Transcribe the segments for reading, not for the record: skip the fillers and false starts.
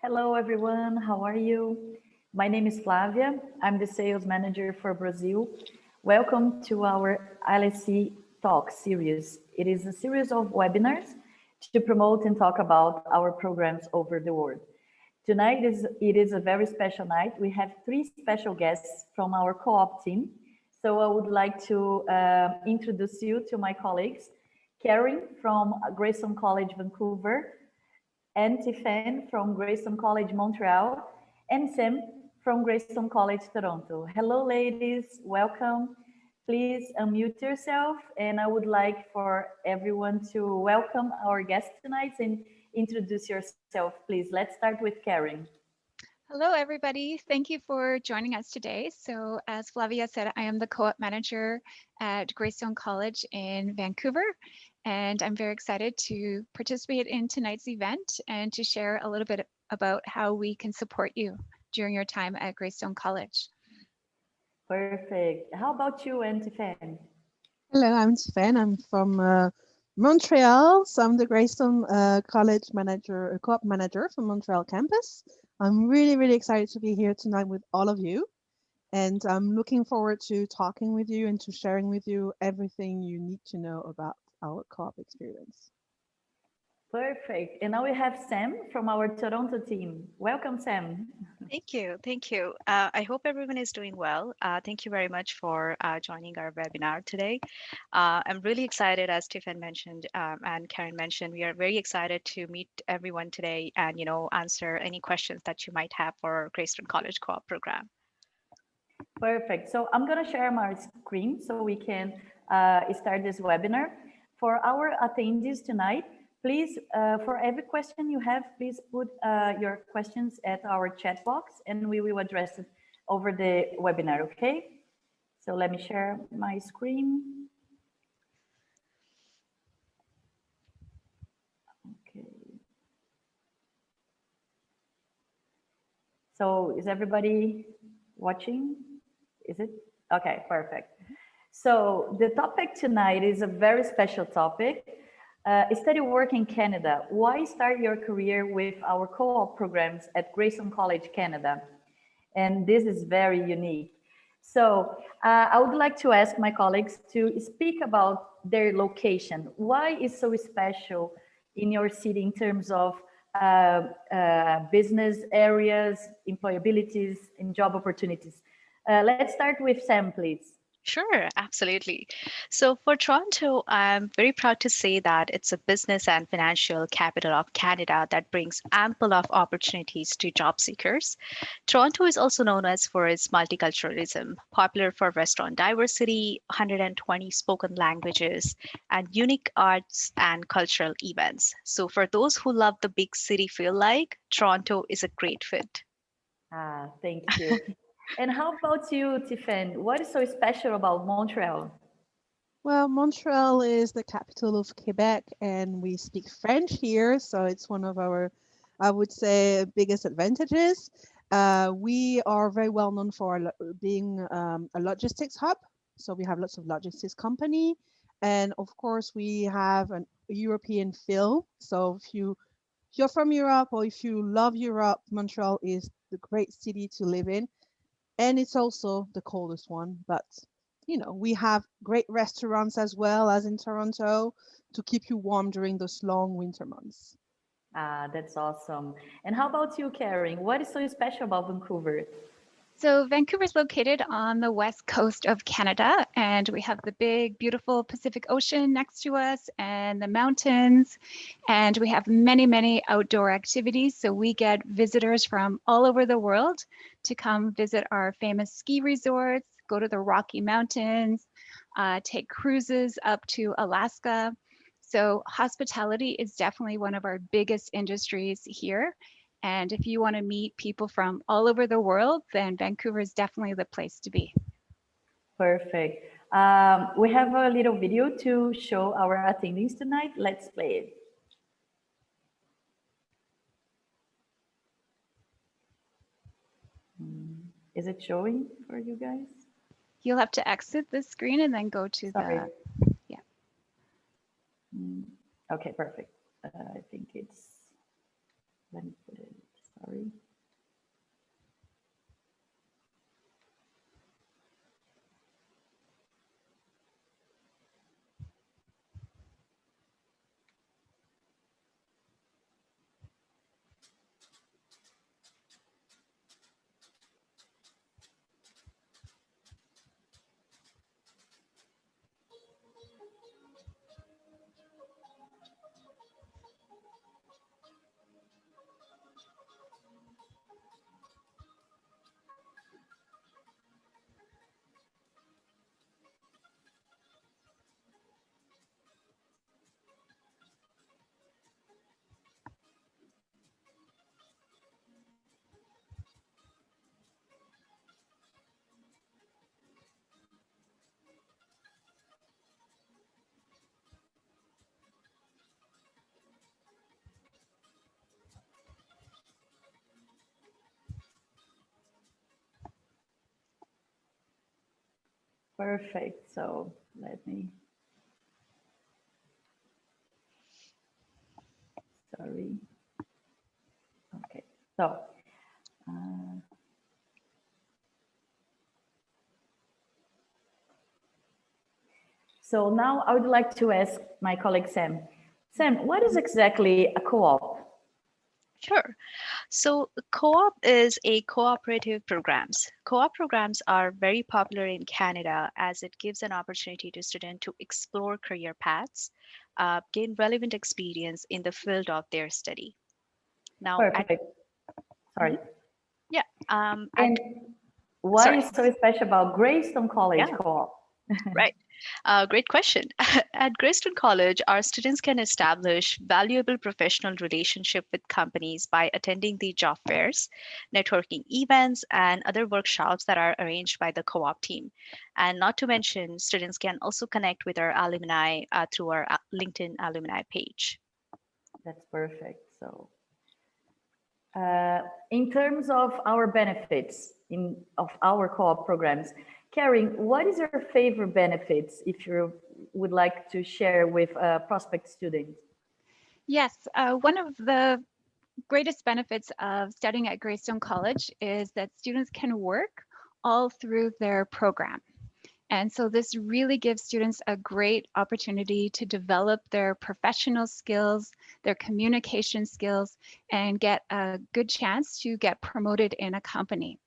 Hello, everyone. How are you? My name is Flavia. I'm the sales manager for Brazil. Welcome to our ILSC Talk series. It is a series of webinars to promote and talk about our programs over the world. Tonight it is a very special night. We have three special guests from our co-op team. So I would like to introduce you to my colleagues, Karen from Grayson College, Vancouver, and Tiffany from Greystone College, Montreal, and Sam from Greystone College, Toronto. Hello, ladies. Welcome. Please unmute yourself, and I would like for everyone to welcome our guest tonight and introduce yourself, please. Let's start with Karen. Hello, everybody. Thank you for joining us today. So as Flavia said, I am the co-op manager at Greystone College in Vancouver, and I'm very excited to participate in tonight's event and to share a little bit about how we can support you during your time at Greystone College. Perfect. How about you, Tiffany? Hello, I'm Tiffany. I'm from Montreal. So I'm the Greystone College manager, co-op manager from Montreal campus. I'm really excited to be here tonight with all of you. And I'm looking forward to talking with you and to sharing with you everything you need to know about our co-op experience. Perfect. And now we have Sam from our Toronto team. Welcome, Sam. Thank you. Thank you. I hope everyone is doing well. Thank you very much for joining our webinar today. I'm really excited, as Tiffany mentioned and Karen mentioned, we are very excited to meet everyone today and, answer any questions that you might have for our Greystone College Co-op program. Perfect. So I'm going to share my screen so we can start this webinar. For our attendees tonight, please, for every question you have, please put your questions at our chat box and we will address it over the webinar, okay? So let me share my screen. Okay. So is everybody watching? Is it? Okay, perfect. So the topic tonight is a very special topic. Study work in Canada. Why start your career with our co-op programs at Grayson College, Canada? And this is very unique. So I would like to ask my colleagues to speak about their location. Why is so special in your city in terms of business areas, employabilities, and job opportunities? Let's start with Sam, please. Sure, absolutely. So for Toronto, I'm very proud to say that it's a business and financial capital of Canada that brings ample of opportunities to job seekers. Toronto is also known as for its multiculturalism, popular for restaurant diversity, 120 spoken languages, and unique arts and cultural events. So for those who love the big city feel like, Toronto is a great fit. Thank you. And how about you, Tiffany? What is so special about Montreal? Well, Montreal is the capital of Quebec and we speak French here. So it's one of our, I would say, biggest advantages. We are very well known for being a logistics hub. So we have lots of logistics company. And of course, we have a European feel. So if you're from Europe or if you love Europe, Montreal is the great city to live in. And it's also the coldest one, but we have great restaurants as well as in Toronto to keep you warm during those long winter months. That's awesome. And how about you, Karen? What is so special about Vancouver? So Vancouver is located on the west coast of Canada, and we have the big, beautiful Pacific Ocean next to us and the mountains, and we have many outdoor activities. So we get visitors from all over the world to come visit our famous ski resorts, go to the Rocky Mountains, take cruises up to Alaska. So hospitality is definitely one of our biggest industries here. And if you want to meet people from all over the world, then Vancouver is definitely the place to be. Perfect. We have a little video to show our attendees tonight. Let's play it. Is it showing for you guys? You'll have to exit the screen and then go to Sorry. yeah. Okay, perfect. I think it's, let me put it, Sorry. Perfect. So let me. Sorry. Okay. So. So now I would like to ask my colleague Sam. Sam, what is exactly a co-op? Sure. So co-op is a cooperative programs. Co-op programs are very popular in Canada as it gives an opportunity to students to explore career paths, gain relevant experience in the field of their study. Now, Perfect. Sorry. yeah. And what is so special about Greystone College Co-op? Right. Great question. At Greystone College, our students can establish valuable professional relationship with companies by attending the job fairs, networking events, and other workshops that are arranged by the co-op team. And not to mention, students can also connect with our alumni through our LinkedIn alumni page. That's perfect. So, in terms of our benefits of our co-op programs, Karen, what is your favorite benefits if you would like to share with prospect students? Yes, one of the greatest benefits of studying at Greystone College is that students can work all through their program. And so this really gives students a great opportunity to develop their professional skills, their communication skills, and get a good chance to get promoted in a company.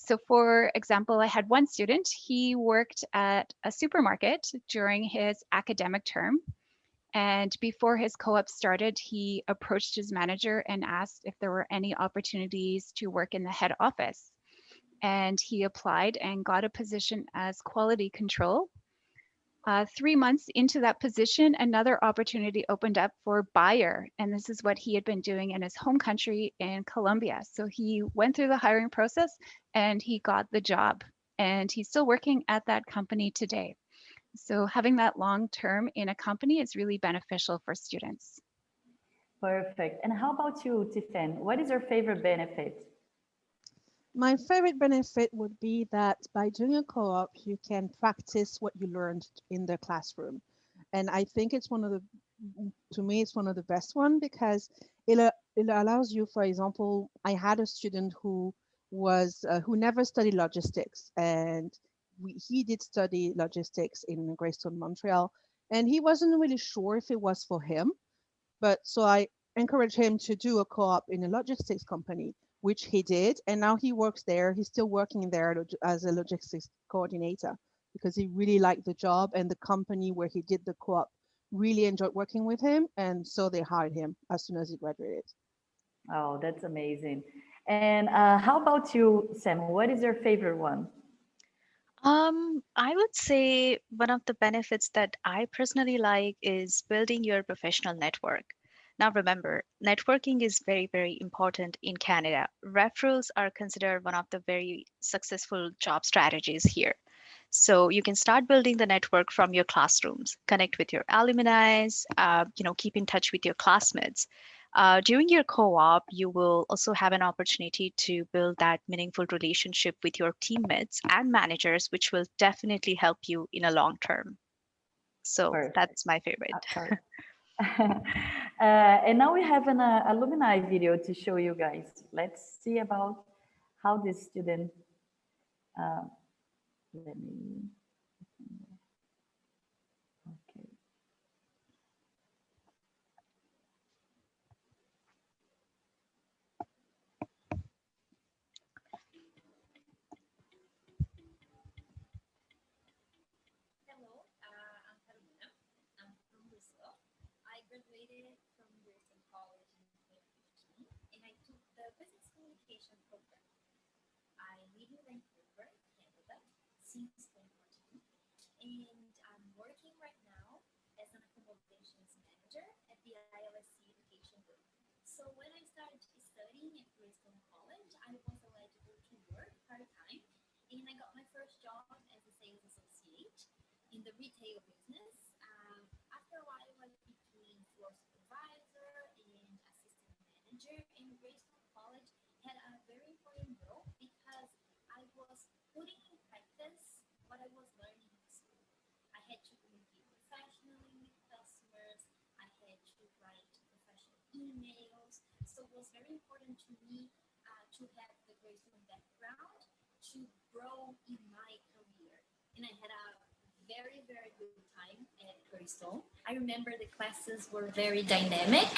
So for example, I had one student, he worked at a supermarket during his academic term. And before his co-op started, he approached his manager and asked if there were any opportunities to work in the head office. And he applied and got a position as quality control. 3 months into that position, another opportunity opened up for buyer. And this is what he had been doing in his home country in Colombia. So he went through the hiring process and he got the job. And he's still working at that company today. So having that long term in a company is really beneficial for students. Perfect. And how about you, Tiffen? What is your favorite benefit? My favorite benefit would be that by doing a co-op, you can practice what you learned in the classroom. And I think it's to me, it's one of the best one because it allows you, for example, I had a student who never studied logistics, and he did study logistics in Greystone, Montreal, and he wasn't really sure if it was for him. But so I encouraged him to do a co-op in a logistics company, which he did. And now he works there. He's still working there as a logistics coordinator because he really liked the job, and the company where he did the co-op really enjoyed working with him. And so they hired him as soon as he graduated. Oh, that's amazing. And how about you, Sam? What is your favorite one? I would say one of the benefits that I personally like is building your professional network. Now, remember, networking is very, very important in Canada. Referrals are considered one of the very successful job strategies here. So you can start building the network from your classrooms, connect with your alumni, keep in touch with your classmates. During your co-op, you will also have an opportunity to build that meaningful relationship with your teammates and managers, which will definitely help you in a long term. So Perfect. that's my favorite. Sorry. And now we have an alumni video to show you guys. Let's see about how this student, let me, okay. Hello, I'm Carolina. I'm from Brazil. I graduated from Greystone College in 2015, and I took the business communication program. I live in Vancouver, Canada, since 2014, and I'm working right now as an accommodations manager at the ILSC Education Group. So when I started studying at Greystone College, I was eligible to work part-time, and I got my first job as a sales associate in the retail business. After a while, I was between floor supervisor and assistant manager, and Greystone College had a very important role because I was putting in practice what I was learning in school. I had to communicate professionally with customers. I had to write professional emails. So it was very important to me to have the Greystone background to grow in my career. And I had a very, very good time at Greystone. I remember the classes were very dynamic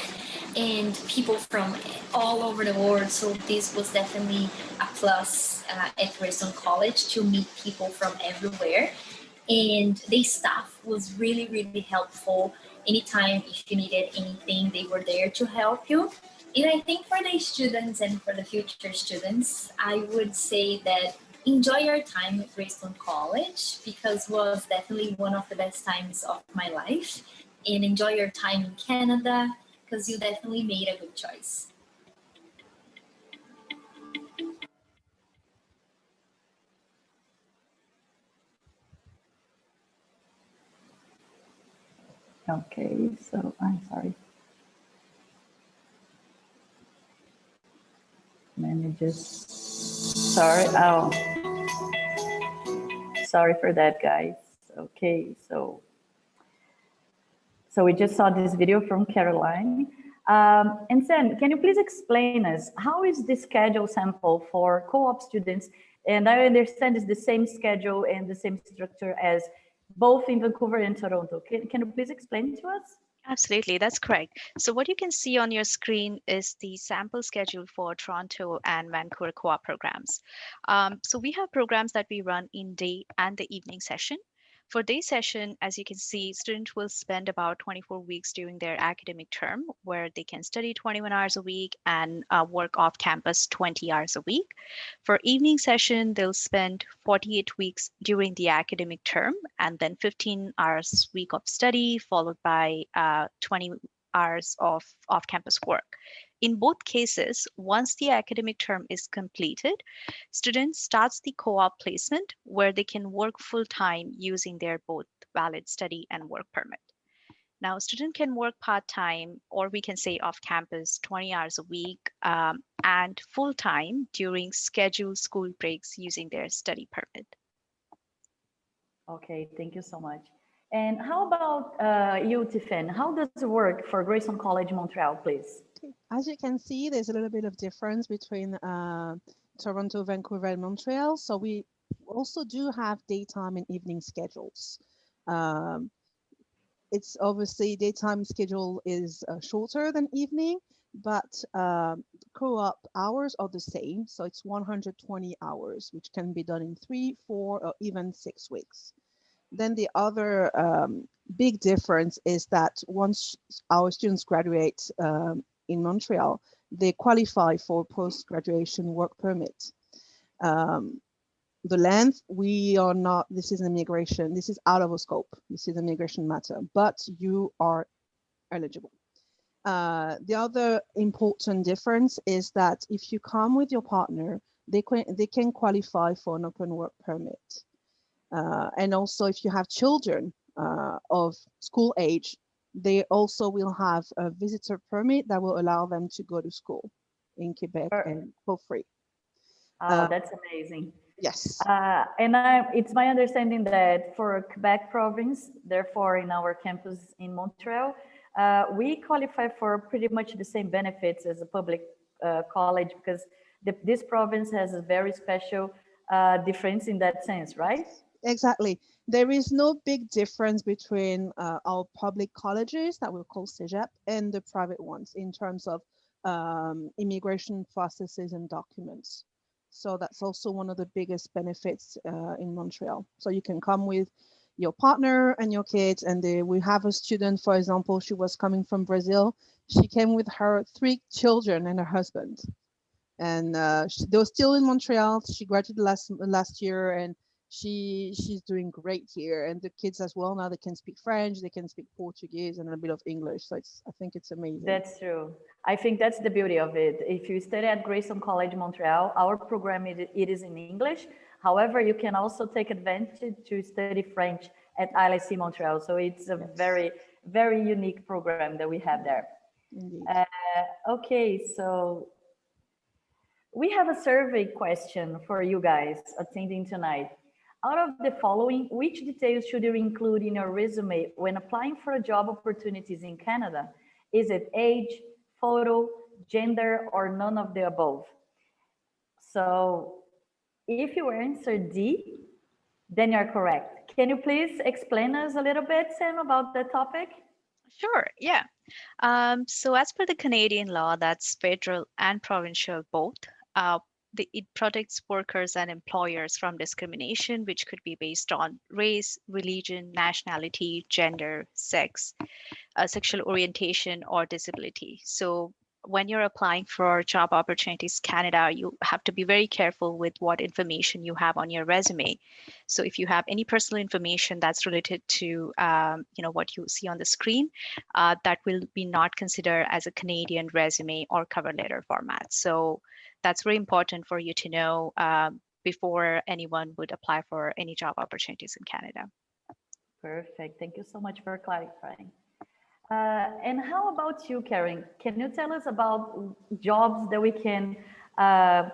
and people from all over the world. So this was definitely a plus at Greystone College to meet people from everywhere. And the staff was really, really helpful. Anytime if you needed anything, they were there to help you. And I think for the students and for the future students, I would say that enjoy your time at Greystone College because was definitely one of the best times of my life. And enjoy your time in Canada because you definitely made a good choice. Okay, so I'm sorry. Let me just, sorry. Oh, sorry for that, guys. Okay, so we just saw this video from Caroline. And Sen, can you please explain us how is the schedule sample for co-op students? And I understand it's the same schedule and the same structure as both in Vancouver and Toronto. Can you please explain to us? Absolutely, that's correct. So what you can see on your screen is the sample schedule for Toronto and Vancouver co-op programs. So we have programs that we run in day and the evening session. For day session, as you can see, students will spend about 24 weeks during their academic term, where they can study 21 hours a week and work off campus 20 hours a week. For evening session, they'll spend 48 weeks during the academic term and then 15 hours week of study, followed by 20 hours of off-campus work. In both cases, once the academic term is completed, students starts the co-op placement where they can work full-time using their both valid study and work permit. Now, student can work part-time, or we can say off-campus 20 hours a week, and full-time during scheduled school breaks using their study permit. Okay, thank you so much. And how about you, Tiffany? How does it work for Grayson College Montreal, please? As you can see, there's a little bit of difference between Toronto, Vancouver, and Montreal. So we also do have daytime and evening schedules. It's obviously daytime schedule is shorter than evening, but co-op hours are the same. So it's 120 hours, which can be done in 3, 4, or even 6 weeks. Then the other big difference is that once our students graduate in Montreal, they qualify for post-graduation work permit. The length, we are not, this is immigration, this is out of our scope. This is an immigration matter, but you are eligible. The other important difference is that if you come with your partner, they can qualify for an open work permit. And also if you have children of school age, they also will have a visitor permit that will allow them to go to school in Quebec and for free. Oh, that's amazing. Yes. And it's my understanding that for Quebec province, therefore in our campus in Montreal, We qualify for pretty much the same benefits as a public college because this province has a very special difference in that sense, right? Exactly. There is no big difference between our public colleges that we call CEGEP and the private ones in terms of immigration processes and documents. So that's also one of the biggest benefits in Montreal. So you can come with your partner and your kids, and we have a student, for example, she was coming from Brazil. She came with her 3 children and her husband, and they were still in Montreal. She graduated last year, and she's doing great here. And the kids as well, now they can speak French, they can speak Portuguese, and a bit of English. So I think it's amazing. That's true. I think that's the beauty of it. If you study at Greystone College Montreal, our program it is in English. However, you can also take advantage to study French at ILSC Montreal. So it's a very, very unique program that we have there. Indeed. Okay, so we have a survey question for you guys attending tonight. Out of the following, which details should you include in your resume when applying for job opportunities in Canada? Is it age, photo, gender, or none of the above? So if you answer D, then you're correct. Can you please explain us a little bit, Sam, about the topic? Sure, yeah. So as per the Canadian law, that's federal and provincial both, it protects workers and employers from discrimination, which could be based on race, religion, nationality, gender, sex, sexual orientation, or disability. So when you're applying for job opportunities Canada, you have to be very careful with what information you have on your resume. So if you have any personal information that's related to what you see on the screen, that will be not considered as a Canadian resume or cover letter format. So that's very important for you to know before anyone would apply for any job opportunities in Canada. Perfect. Thank you so much for clarifying. And how about you, Karen? Can you tell us about jobs that we can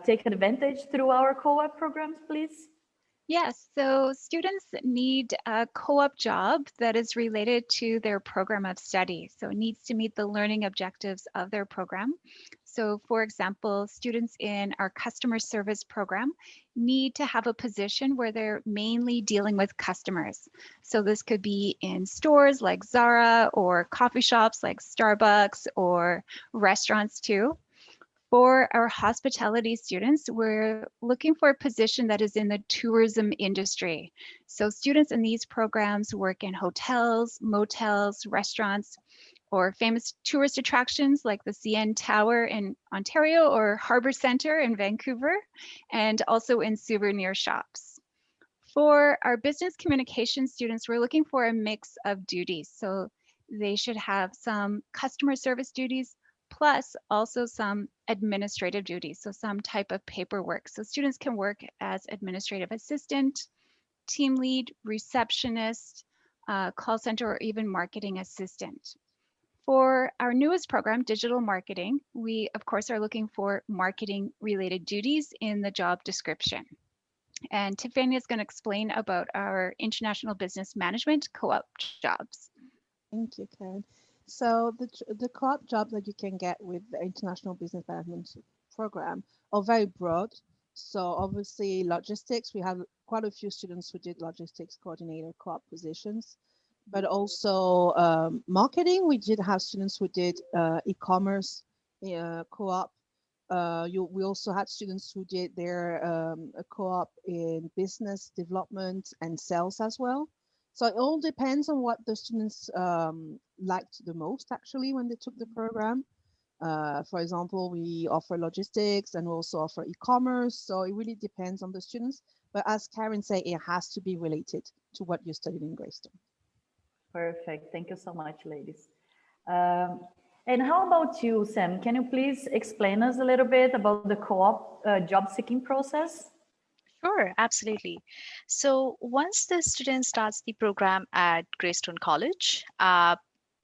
take advantage through our co-op programs, please? Yes, so students need a co-op job that is related to their program of study. So it needs to meet the learning objectives of their program. So for example, students in our customer service program need to have a position where they're mainly dealing with customers. So this could be in stores like Zara or coffee shops like Starbucks or restaurants too. For our hospitality students, we're looking for a position that is in the tourism industry. So students in these programs work in hotels, motels, restaurants, or famous tourist attractions like the CN Tower in Ontario or Harbour Centre in Vancouver, and also in souvenir shops. For our business communication students, we're looking for a mix of duties. So they should have some customer service duties, plus also some administrative duties, so some type of paperwork. So students can work as administrative assistant, team lead, receptionist, call center, or even marketing assistant. For our newest program, digital marketing, we of course are looking for marketing related duties in the job description. And Tiffany is going to explain about our international business management co-op jobs. Thank you, Karen. So the co-op jobs that you can get with the International Business Management program are very broad. So obviously logistics, we have quite a few students who did logistics coordinator co-op positions, but also marketing. We did have students who did e-commerce co-op. We also had students who did their co-op in business development and sales as well. So it all depends on what the students liked the most actually when they took the program. For example, we offer logistics and we also offer e-commerce. So it really depends on the students. But as Karen said, it has to be related to what you studied in Greystone. Perfect. Thank you so much, ladies. And how about you, Sam? Can you please explain us a little bit about the co-op job seeking process? Sure, absolutely. So once the student starts the program at Greystone College,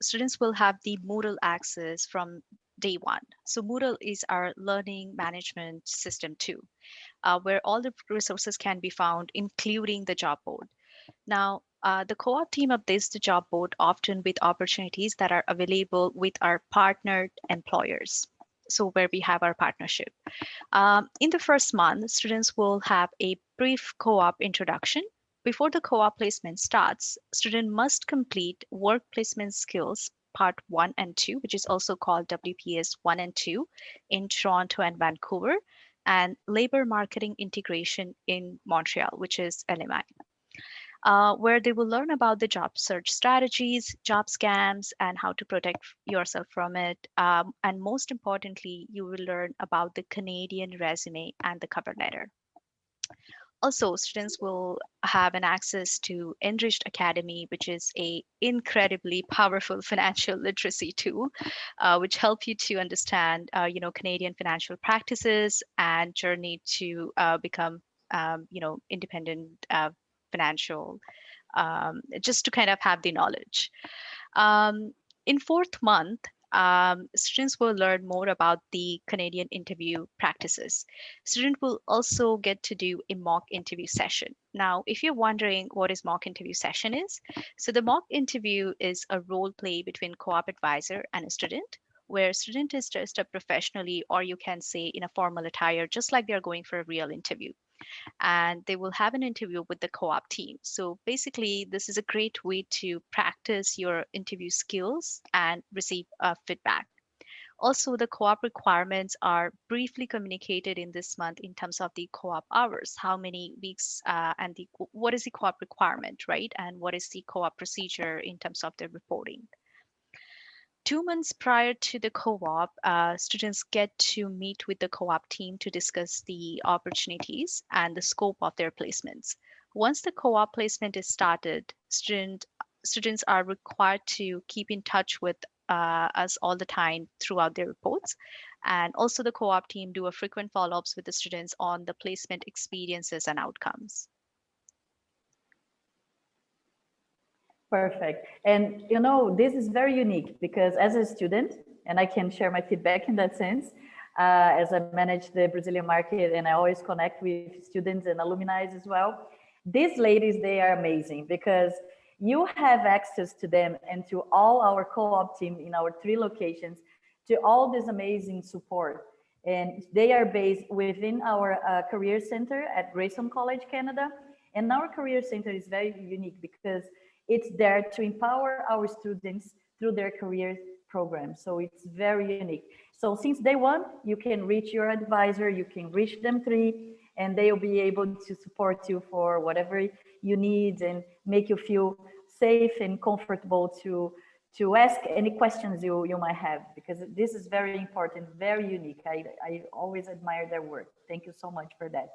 students will have the Moodle access from day one. So Moodle is our learning management system too, where all the resources can be found, including the job board. Now, The co-op team updates the job board often with opportunities that are available with our partnered employers. So where we have our partnership. In the first month, students will have a brief co-op introduction. Before the co-op placement starts, student must complete work placement skills part 1 and 2, which is also called WPS 1 and 2 in Toronto and Vancouver, and labor marketing integration in Montreal, which is Alumni. Where they will learn about the job search strategies, job scams, and how to protect yourself from it. And most importantly, you will learn about the Canadian resume and the cover letter. Also, students will have an access to Enriched Academy, which is a incredibly powerful financial literacy tool, which help you to understand, Canadian financial practices and journey to become, independent financial, just to kind of have the knowledge. In fourth month, students will learn more about the Canadian interview practices. Student will also get to do a mock interview session. Now, if you're wondering what is mock interview session is, so the mock interview is a role play between co-op advisor and a student, where student is dressed up professionally, or you can say in a formal attire, just like they're going for a real interview. And they will have an interview with the co-op team. So basically, this is a great way to practice your interview skills and receive feedback. Also, the co-op requirements are briefly communicated in this month in terms of the co-op hours, how many weeks, and what is the co-op requirement, right? And what is the co-op procedure in terms of the reporting. 2 months prior to the co-op, students get to meet with the co-op team to discuss the opportunities and the scope of their placements. Once the co-op placement is started, students are required to keep in touch with us all the time throughout their reports. And also the co-op team do a frequent follow-ups with the students on the placement experiences and outcomes. Perfect. And this is very unique because as a student, and I can share my feedback in that sense, as I manage the Brazilian market and I always connect with students and alumni as well. These ladies, they are amazing because you have access to them and to all our co-op team in our 3 locations, to all this amazing support. And they are based within our career center at Grayson College, Canada. And our career center is very unique because it's there to empower our students through their career program. So it's very unique. So since day one, you can reach your advisor, you can reach them 3, and they'll be able to support you for whatever you need and make you feel safe and comfortable to ask any questions you might have, because this is very important, very unique. I always admire their work. Thank you so much for that.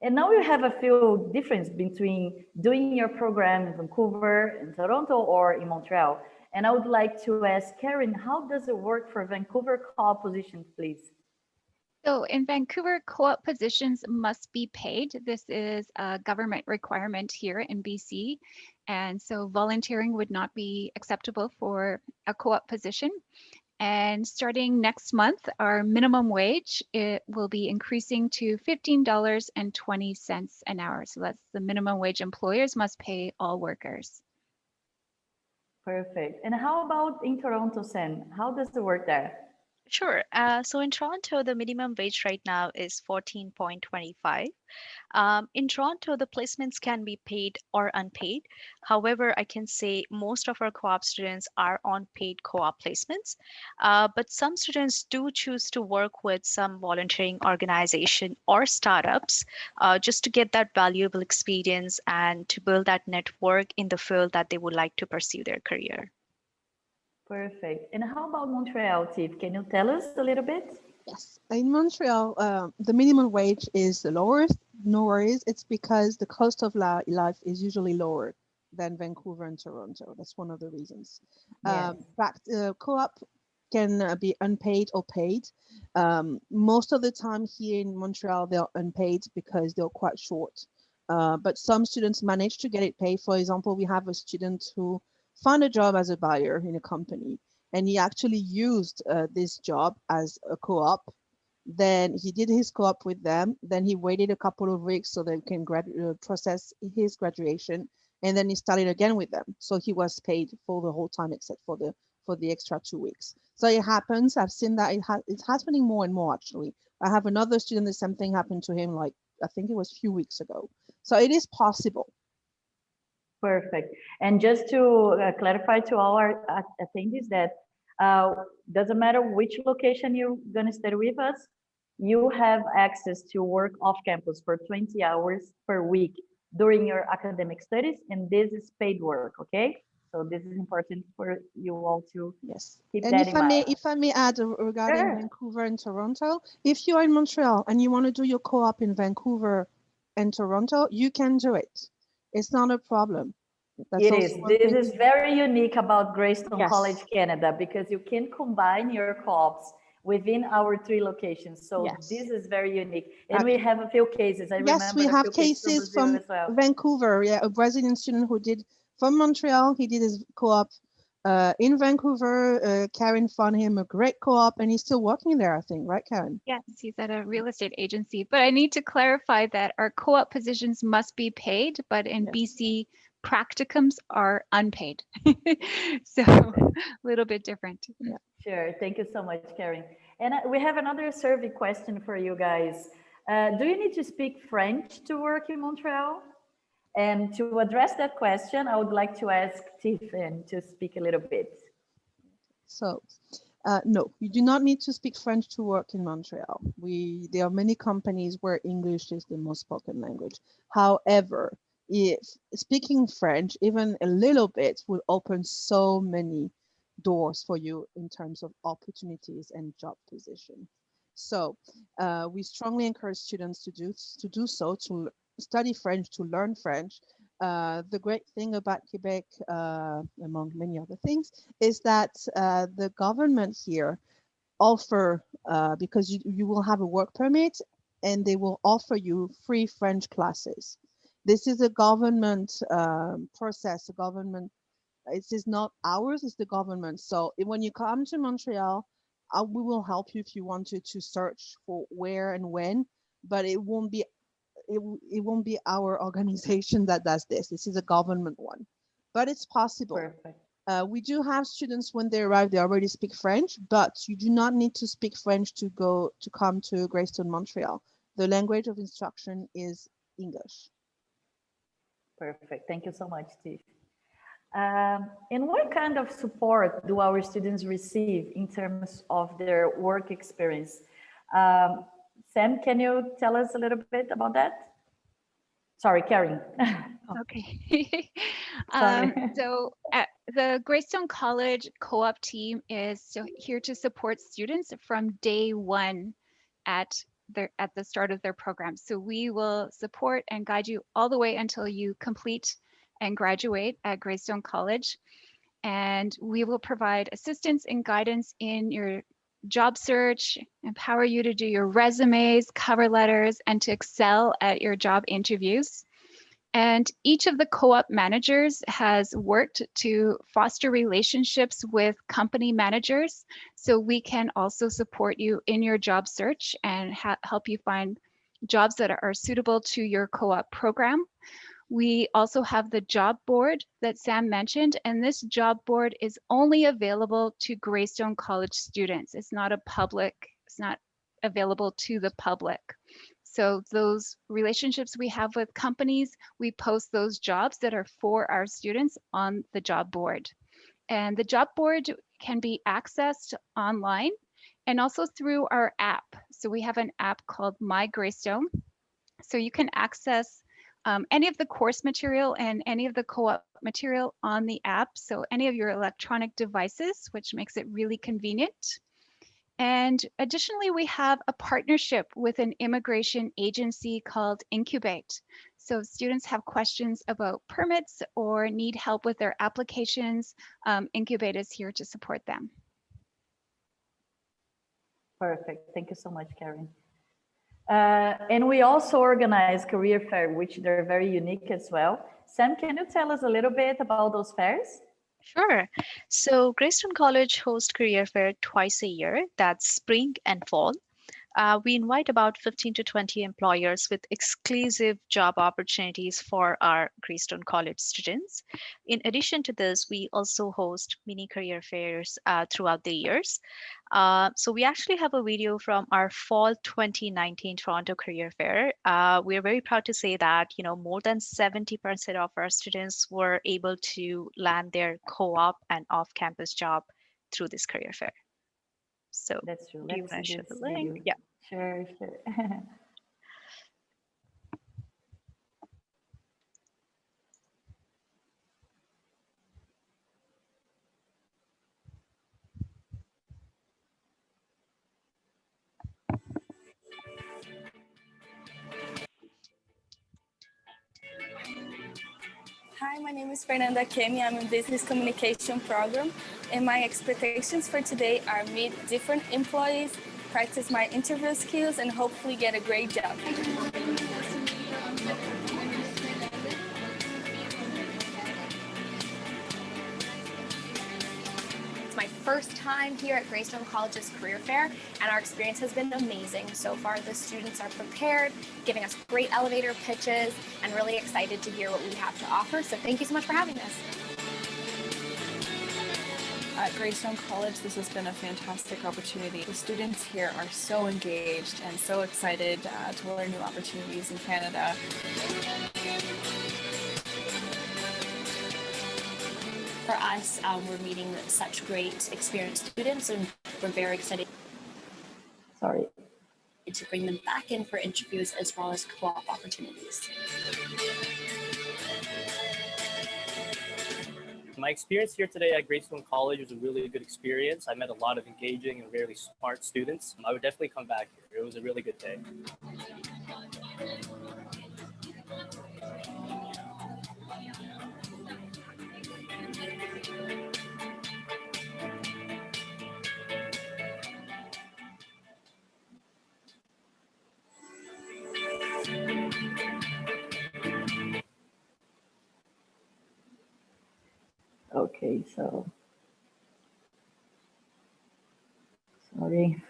And now you have a few difference between doing your program in Vancouver, in Toronto, or in Montreal. And I would like to ask Karen, how does it work for Vancouver co-op positions, please? So in Vancouver, co-op positions must be paid. This is a government requirement here in BC. And so volunteering would not be acceptable for a co-op position. And starting next month, our minimum wage, it will be increasing to $15.20 an hour. So that's the minimum wage employers must pay all workers. Perfect. And how about in Toronto, Sen? How does it work there? Sure. So in Toronto, the minimum wage right now is 14.25. In Toronto, the placements can be paid or unpaid. However, I can say most of our co-op students are on paid co-op placements, but some students do choose to work with some volunteering organization or startups just to get that valuable experience and to build that network in the field that they would like to pursue their career. Perfect. And how about Montreal, Tiff? Can you tell us a little bit? Yes, in Montreal, the minimum wage is the lowest. No worries, it's because the cost of life is usually lower than Vancouver and Toronto. That's one of the reasons. Yes. Co-op can be unpaid or paid. Most of the time here in Montreal, they're unpaid because they're quite short. But some students manage to get it paid. For example, we have a student who found a job as a buyer in a company, and he actually used this job as a co-op Then he did his co-op with them. Then he waited a couple of weeks so they can process his graduation, and then he started again with them. So he was paid for the whole time except for the extra 2 weeks. So it happens. I've seen that it's happening more and more actually. I have another student, the same thing happened to him, like I think it was a few weeks ago. So it is possible. Perfect. And just to clarify to all our attendees that doesn't matter which location you're going to study with us, you have access to work off campus for 20 hours per week during your academic studies, and this is paid work, okay? So this is important for you all to keep and that in mind. if I may add regarding Sure. Vancouver and Toronto, if you are in Montreal and you want to do your co-op in Vancouver and Toronto, you can do it. It's not a problem. It is. This is very unique about Greystone College Canada, because you can combine your co-ops within our 3 locations. So this is very unique. And we have a few cases. I remember we have cases from well. Vancouver. Yeah, a Brazilian student who did from Montreal. He did his co-op in Vancouver. Karen found him a great co-op, and he's still working there, I think, right, Karen? Yes, he's at a real estate agency. But I need to clarify that our co-op positions must be paid, but in BC, practicums are unpaid. So a little bit different. Yeah. Sure. Thank you so much, Karen. And we have another survey question for you guys. Do you need to speak French to work in Montreal? And to address that question, I would like to ask Tiffany to speak a little bit. So, no, you do not need to speak French to work in Montreal. There are many companies where English is the most spoken language. However, if speaking French, even a little bit, will open so many doors for you in terms of opportunities and job position. So we strongly encourage students to do so, to study French, to learn French. The great thing about Quebec, among many other things, is that the government here offer, because you will have a work permit, and they will offer you free French classes. This is a government process. It is not ours, it's the government. So when you come to Montreal, we will help you if you wanted to search for where and when, but it won't be our organization that does this. This is a government one, but it's possible. Perfect. We do have students, when they arrive, they already speak French, but you do not need to speak French to come to Greystone, Montreal. The language of instruction is English. Perfect. Thank you so much, Steve. And what kind of support do our students receive in terms of their work experience? Sam, can you tell us a little bit about that? Sorry, Karen. Okay. So the Greystone College co-op team is here to support students from day one at the start of their program. So we will support and guide you all the way until you complete and graduate at Greystone College. And we will provide assistance and guidance in your job search, empower you to do your resumes, cover letters, and to excel at your job interviews. And each of the co-op managers has worked to foster relationships with company managers, so we can also support you in your job search and help you find jobs that are suitable to your co-op program. We also have the job board that Sam mentioned, and this job board is only available to Greystone College students. It's not available to the public. So those relationships we have with companies, we post those jobs that are for our students on the job board. And the job board can be accessed online and also through our app. So we have an app called My Greystone. So you can access any of the course material and any of the co-op material on the app. So any of your electronic devices, which makes it really convenient. And additionally, we have a partnership with an immigration agency called Incubate. So students have questions about permits or need help with their applications, Incubate is here to support them. Perfect. Thank you so much, Karen. And we also organize career fair, which they're very unique as well. Sam, can you tell us a little bit about those fairs? Sure. So Greystone College hosts career fair twice a year. That's spring and fall. We invite about 15 to 20 employers with exclusive job opportunities for our Greystone College students. In addition to this, we also host mini career fairs throughout the years. So we actually have a video from our fall 2019 Toronto Career Fair. We are very proud to say that more than 70% of our students were able to land their co-op and off-campus job through this career fair. So That's true. do you Let's want to see share this the link? video. Yeah. Sure. Hi, my name is Fernanda Kemi. I'm in Business Communication program, and my expectations for today are meet different employees, practice my interview skills, and hopefully get a great job. It's my first time here at Greystone College's Career Fair, and our experience has been amazing. So far, the students are prepared, giving us great elevator pitches, and really excited to hear what we have to offer. So thank you so much for having us. At Greystone College, this has been a fantastic opportunity. The students here are so engaged and so excited to learn new opportunities in Canada. For us, we're meeting such great experienced students, and we're very excited Sorry. to bring them back in for interviews as well as co-op opportunities. My experience here today at Greystone College was a really good experience. I met a lot of engaging and really smart students. I would definitely come back here. It was a really good day. Okay, so sorry.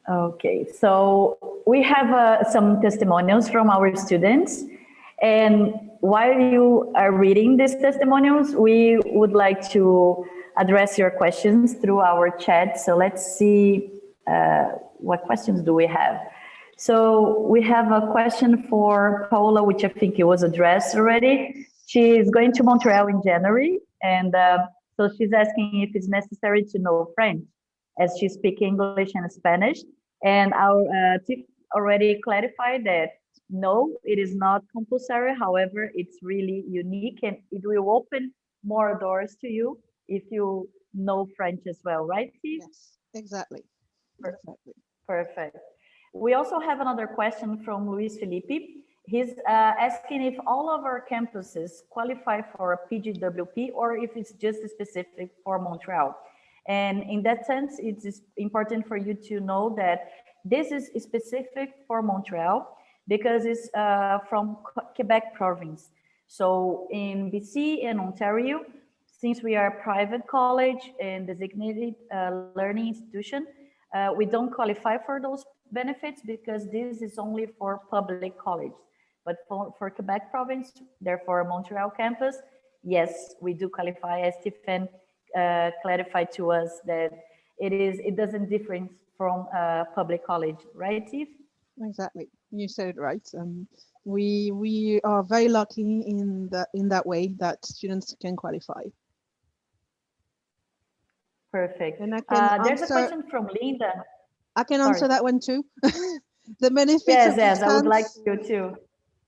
Okay, so we have some testimonials from our students. And while you are reading these testimonials, we would like to address your questions through our chat. So let's see what questions do we have. So we have a question for Paula, which I think it was addressed already. She is going to Montreal in January, and so she's asking if it's necessary to know French, as she speaks English and Spanish. And our tip already clarified that no, it is not compulsory. However, it's really unique, and it will open more doors to you if you know French as well, right, Steve? Yes, exactly. Exactly. Perfect. We also have another question from Luis Felipe. He's asking if all of our campuses qualify for a PGWP or if it's just specific for Montreal. And in that sense, it is important for you to know that this is specific for Montreal because it's from Quebec province. So in BC and Ontario, since we are a private college and designated learning institution, we don't qualify for those benefits because this is only for public college. But for Quebec province, therefore Montreal campus, yes, we do qualify, as Stephen clarified to us that it doesn't differ from public college, right, Steve? Exactly. You said it right. We are very lucky in that way that students can qualify. Perfect. And I can there's a answer. question from Linda. I can Sorry. answer that one too. The benefits Yes, of yes, I would like discounts you to.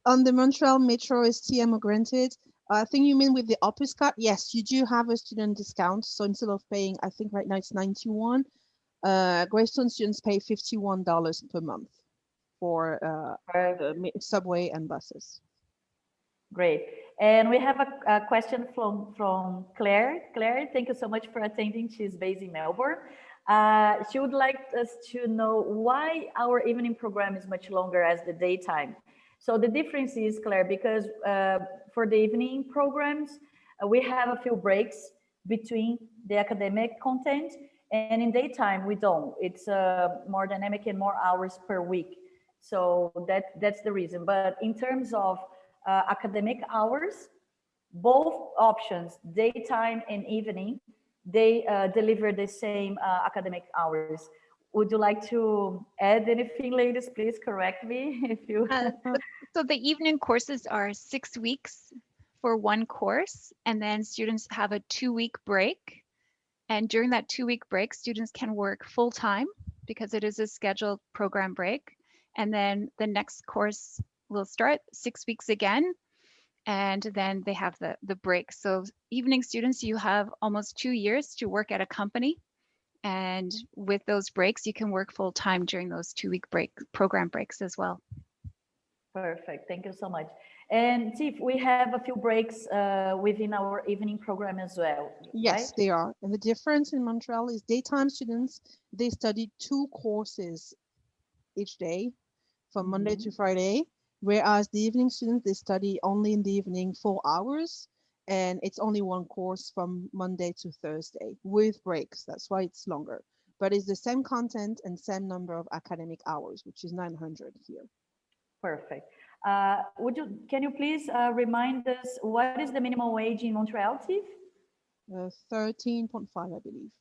on the Montreal Metro is TMO granted. I think you mean with the Opus card. Yes, you do have a student discount. So instead of paying, I think right now it's 91. Greystone students pay $51 per month for the subway and buses. Great. And we have a question from Claire. Claire, thank you so much for attending. She's based in Melbourne. She would like us to know why our evening program is much longer as the daytime. So the difference is, Claire, because for the evening programs, we have a few breaks between the academic content, and in daytime we don't. It's more dynamic and more hours per week. So that's the reason. But in terms of academic hours, both options, daytime and evening, they deliver the same academic hours. Would you like to add anything, ladies? Please correct me if you. So the evening courses are 6 weeks for one course, and then students have a 2-week break. And during that 2-week break, students can work full time because it is a scheduled program break. And then the next course will start 6 weeks again, and then they have the break. So evening students, you have almost 2 years to work at a company. And with those breaks, you can work full time during those 2-week program breaks as well. Perfect. Thank you so much. And Tiff, we have a few breaks within our evening program as well. Yes, right? they are. And the difference in Montreal is daytime students, they study 2 courses each day from Monday to Friday, whereas the evening students, they study only in the evening 4 hours, and it's only 1 course from Monday to Thursday with breaks. That's why it's longer. But it's the same content and same number of academic hours, which is 900 here. Perfect. Can you please remind us what is the minimum wage in Montreal, Tiff? 13.5, I believe.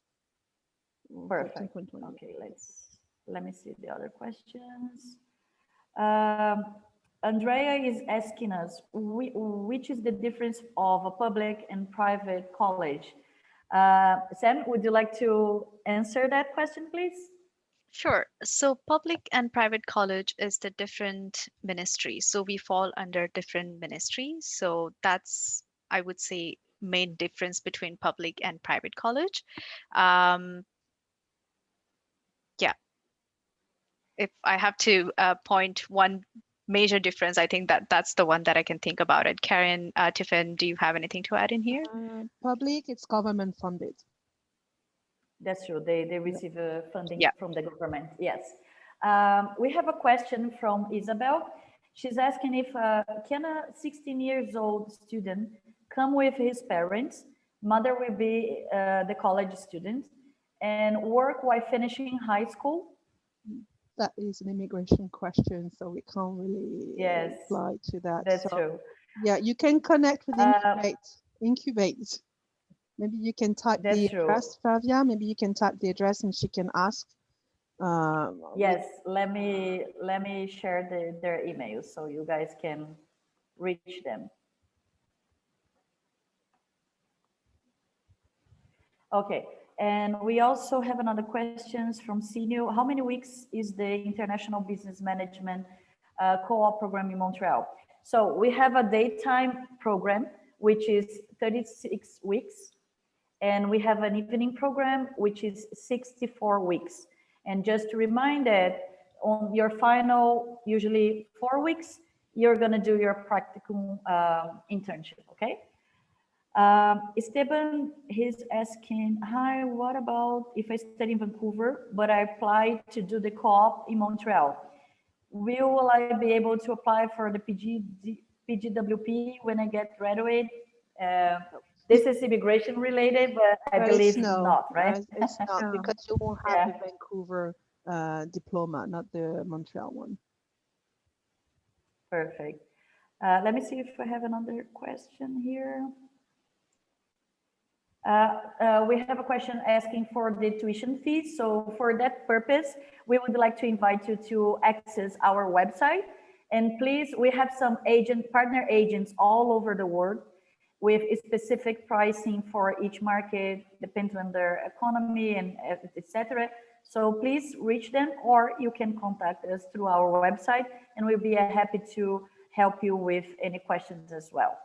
Or Perfect. 13.20. Okay, let me see the other questions. Andrea is asking us, which is the difference of a public and private college? Sam, would you like to answer that question, please? Sure. So public and private college is the different ministry. So we fall under different ministries. So that's, I would say, main difference between public and private college. Yeah. If I have to point one major difference, I think that's the one that I can think about it. Karen, Tiffin, do you have anything to add in here? Public, it's government funded. That's true. They receive funding Yeah. from the government. Yes. We have a question from Isabel. She's asking if can a 16 years old student come with his parents? Mother will be the college student and work while finishing high school. That is an immigration question, so we can't really reply to that. That's so, true. Yeah, you can connect with Incubate. Maybe you can type the address, Flavia. Maybe you can type the address and she can ask. Yes, let me share their emails so you guys can reach them. Okay, and we also have another question from Sinio. How many weeks is the International Business Management co-op program in Montreal? So we have a daytime program, which is 36 weeks. And we have an evening program, which is 64 weeks. And just to remind that on your final, usually 4 weeks, you're gonna do your practicum internship, okay? Esteban, he's asking, hi, what about if I study in Vancouver, but I applied to do the co-op in Montreal? Will I be able to apply for the PGWP when I get graduate? This is immigration related, but I believe not, right? It's not because you won't have the Vancouver diploma, not the Montreal one. Perfect. Let me see if I have another question here. We have a question asking for the tuition fees. So for that purpose, we would like to invite you to access our website. And please, we have some partner agents all over the world with specific pricing for each market, depends on their economy and etc. So please reach them, or you can contact us through our website, and we'll be happy to help you with any questions as well.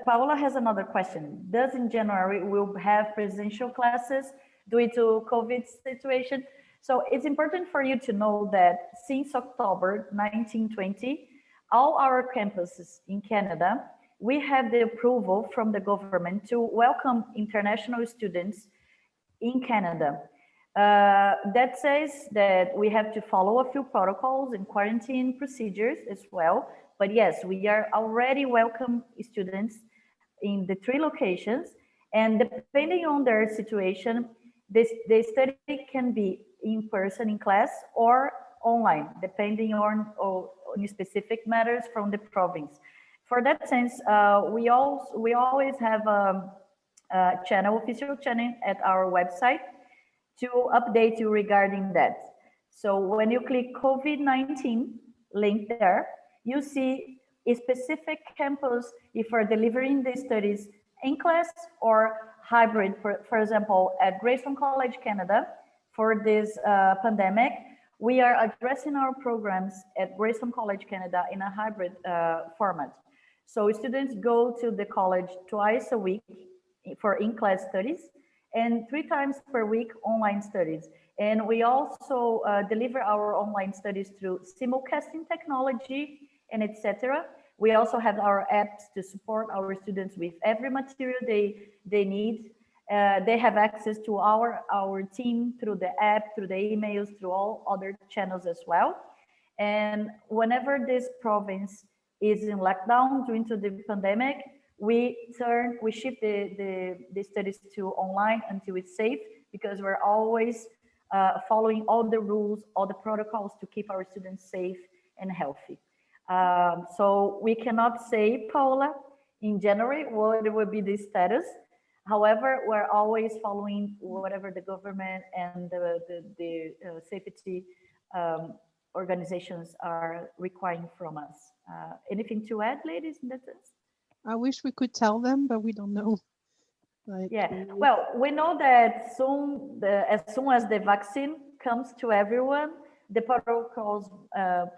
Paola has another question. Does in January we'll have presential classes due to COVID situation? So it's important for you to know that since October 1920, all our campuses in Canada, we have the approval from the government to welcome international students in Canada. That says that we have to follow a few protocols and quarantine procedures as well. But yes, we are already welcome students in the 3 locations, and depending on their situation, the study can be in person in class or online, depending on specific matters from the province. For that sense, we always have a official channel at our website to update you regarding that. So when you click COVID-19 link there, you see a specific campus if we're delivering the studies in class or hybrid. For example, at Grayson College, Canada, for this pandemic, we are addressing our programs at Grayson College, Canada in a hybrid format. So students go to the college twice a week for in-class studies and 3 times per week online studies. And we also deliver our online studies through simulcasting technology and etc. We also have our apps to support our students with every material they need. They have access to our team through the app, through the emails, through all other channels as well. And whenever this province is in lockdown due to the pandemic, we shift the studies to online until it's safe, because we're always following all the rules, all the protocols to keep our students safe and healthy. So we cannot say, Paula, in January what will be the status. However, we're always following whatever the government and the safety organizations are requiring from us. Anything to add, ladies, in that sense? I wish we could tell them, but we don't know. Yeah, well, we know that as soon as the vaccine comes to everyone, the protocols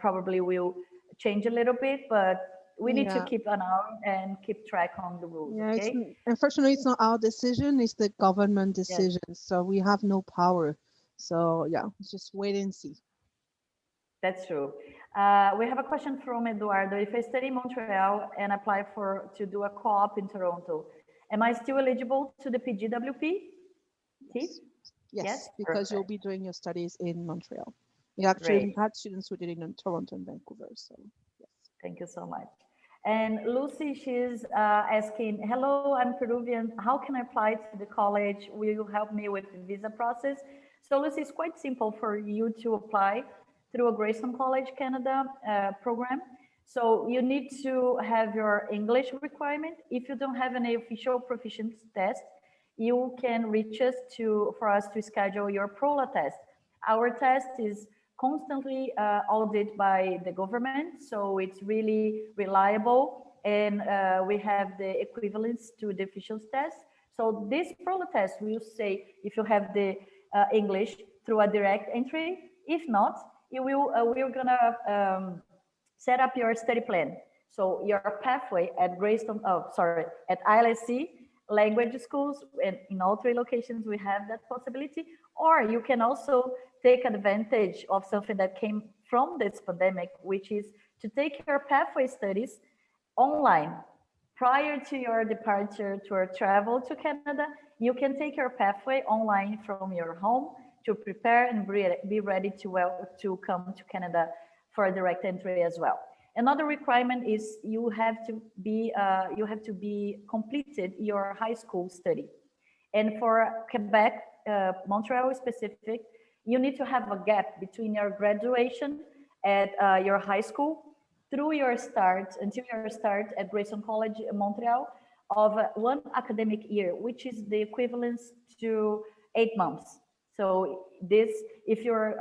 probably will change a little bit, but we need to keep an eye and keep track on the rules. Yeah, okay? Unfortunately, it's not our decision, it's the government decision. Yes. So we have no power. So yeah, just wait and see. That's true. We have a question from Eduardo. If I study in Montreal and apply to do a co-op in Toronto, am I still eligible to the PGWP? Yes, because perfect. You'll be doing your studies in Montreal. We actually had students who did it in Toronto and Vancouver. So yes. Thank you so much. And Lucy, she's asking, hello, I'm Peruvian. How can I apply to the college? Will you help me with the visa process? So Lucy, it's quite simple for you to apply through a Grayson College Canada program. So you need to have your English requirement. If you don't have any official proficiency test, you can reach us for us to schedule your PROLA test. Our test is constantly audited by the government, so it's really reliable, and we have the equivalence to the official test. So this PROLA test will say if you have the English through a direct entry. If not, we're gonna set up your study plan. So your pathway at Greystone, at ILSC language schools, and in all 3 locations we have that possibility. Or you can also take advantage of something that came from this pandemic, which is to take your pathway studies online. Prior to your departure to your travel to Canada, you can take your pathway online from your home to prepare and be ready to come to Canada for a direct entry as well. Another requirement is you have to be completed your high school study. And for Quebec, Montreal specific, you need to have a gap between your graduation at your high school until your start at Grayson College in Montreal of 1 academic year, which is the equivalence to 8 months. So if you're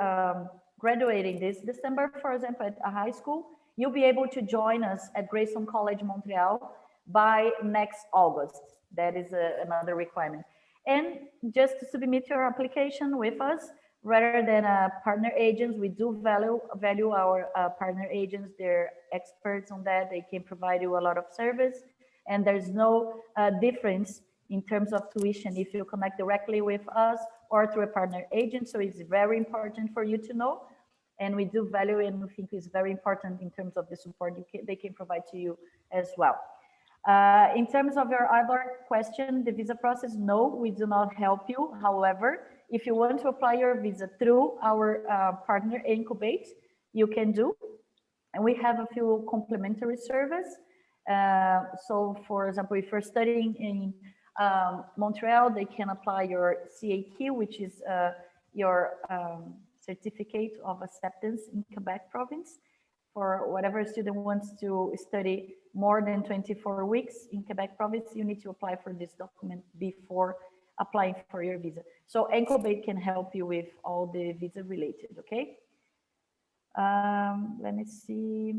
graduating this December, for example, at a high school, you'll be able to join us at Grayson College Montreal by next August. That is another requirement. And just to submit your application with us, rather than partner agents, we do value our partner agents. They're experts on that. They can provide you a lot of service, and there's no difference in terms of tuition if you connect directly with us or through a partner agent. So it's very important for you to know, and we do value and we think it's very important in terms of the support they can provide to you as well. In terms of your other question, the visa process, no, we do not help you. However, if you want to apply your visa through our partner Incubate, you can do. And we have a few complimentary services. So for example, if you're studying in Montreal, they can apply your CAQ, which is your certificate of acceptance in Quebec province. For whatever a student wants to study more than 24 weeks in Quebec province, you need to apply for this document before applying for your visa. So Incubate can help you with all the visa related, okay? Let me see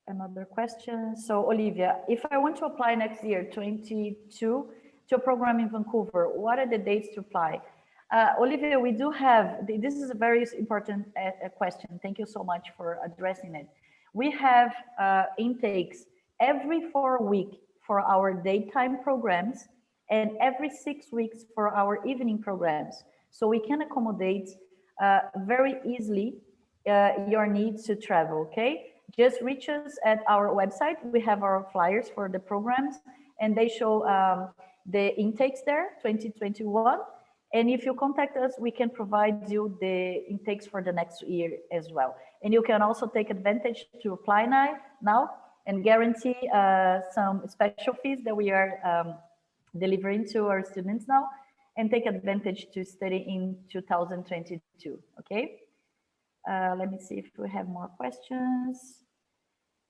another question. So Olivia, if I want to apply next year, 22, to a program in Vancouver, what are the dates to apply? Olivia, we do have, this is a very important question. Thank you so much for addressing it. We have intakes every 4 weeks for our daytime programs and every 6 weeks for our evening programs. So we can accommodate very easily your needs to travel, okay? Just reach us at our website. We have our flyers for the programs and they show the intakes there, 2021. And if you contact us, we can provide you the intakes for the next year as well. And you can also take advantage to apply now and guarantee some special fees that we are delivering to our students now and take advantage to study in 2022, okay? Let me see if we have more questions.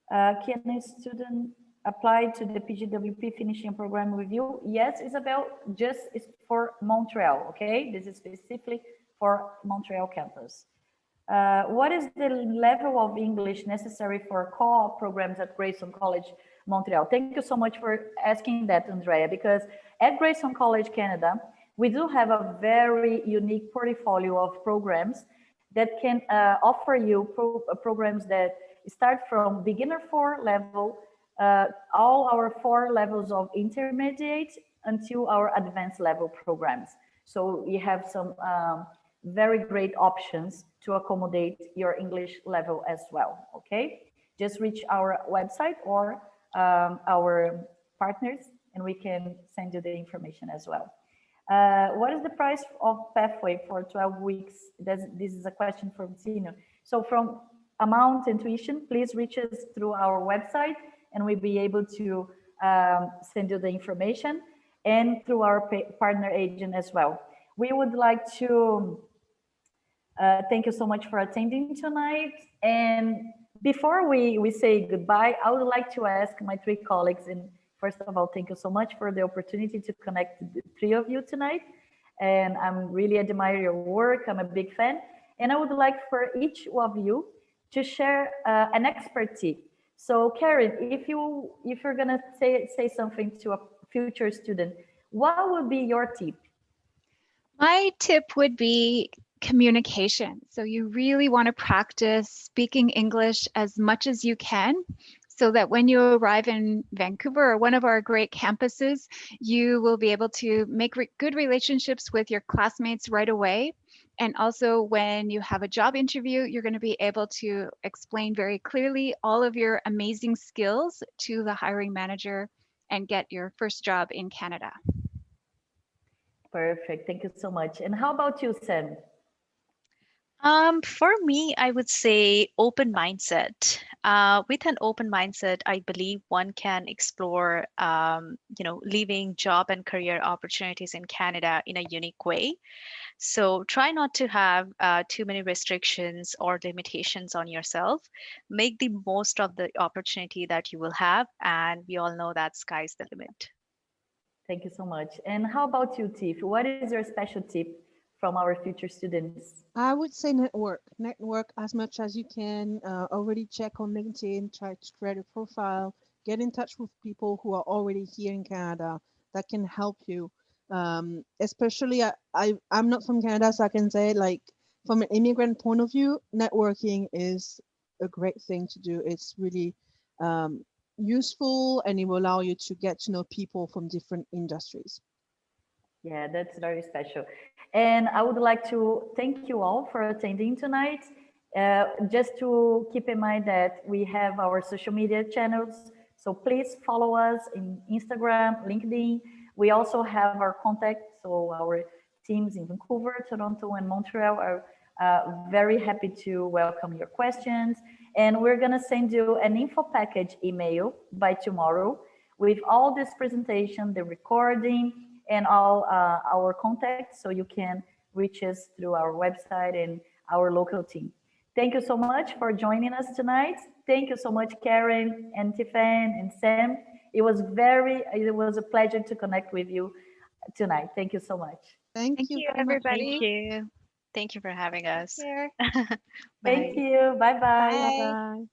Can a student apply to the PGWP finishing program review? Yes, Isabel, just is for Montreal, okay? This is specifically for Montreal campus. What is the level of English necessary for co-op programs at Grayson College, Montreal? Thank you so much for asking that, Andrea, because at Grayson College, Canada, we do have a very unique portfolio of programs that can offer you programs that start from beginner 4 level, all our 4 levels of intermediate until our advanced level programs. So we have some very great options to accommodate your English level as well, okay? Just reach our website or our partners and we can send you the information as well. What is the price of pathway for 12 weeks? This is a question from Tino. So from amount and tuition, please reach us through our website and we'll be able to send you the information and through our partner agent as well. We would like to thank you so much for attending tonight. And before we say goodbye, I would like to ask my 3 colleagues, and first of all, thank you so much for the opportunity to connect the 3 of you tonight. And I'm really admire your work. I'm a big fan. And I would like for each of you to share an expert tip. So Karen, if you're gonna say something to a future student, what would be your tip? My tip would be communication. So you really want to practice speaking English as much as you can, so that when you arrive in Vancouver or one of our great campuses, you will be able to make good relationships with your classmates right away. And also when you have a job interview, you're going to be able to explain very clearly all of your amazing skills to the hiring manager and get your first job in Canada. Perfect. Thank you so much. And how about you, Sam? For me, I would say open mindset. With an open mindset, I believe one can explore, leaving job and career opportunities in Canada in a unique way. So try not to have too many restrictions or limitations on yourself. Make the most of the opportunity that you will have, and we all know that sky's the limit. Thank you so much. And how about you, Tiff? What is your special tip from our future students? I would say network as much as you can. Already check on LinkedIn, try to create a profile, get in touch with people who are already here in Canada that can help you. Especially, I'm not from Canada, so I can say, like, from an immigrant point of view, networking is a great thing to do. It's really useful and it will allow you to get to know people from different industries. Yeah, that's very special. And I would like to thank you all for attending tonight. Just to keep in mind that we have our social media channels. So please follow us in Instagram, LinkedIn. We also have our contact. So our teams in Vancouver, Toronto, and Montreal are very happy to welcome your questions. And we're going to send you an info package email by tomorrow with all this presentation, the recording, and all our contacts, so you can reach us through our website and our local team. Thank you so much for joining us tonight. Thank you so much, Karen and Tiffany and Sam. It was a pleasure to connect with you tonight. Thank you so much. Thank Thank you you, very much. everybody. Thank you. Thank you for having us. Take care. Thank Bye. you. Bye-bye. Bye. Bye.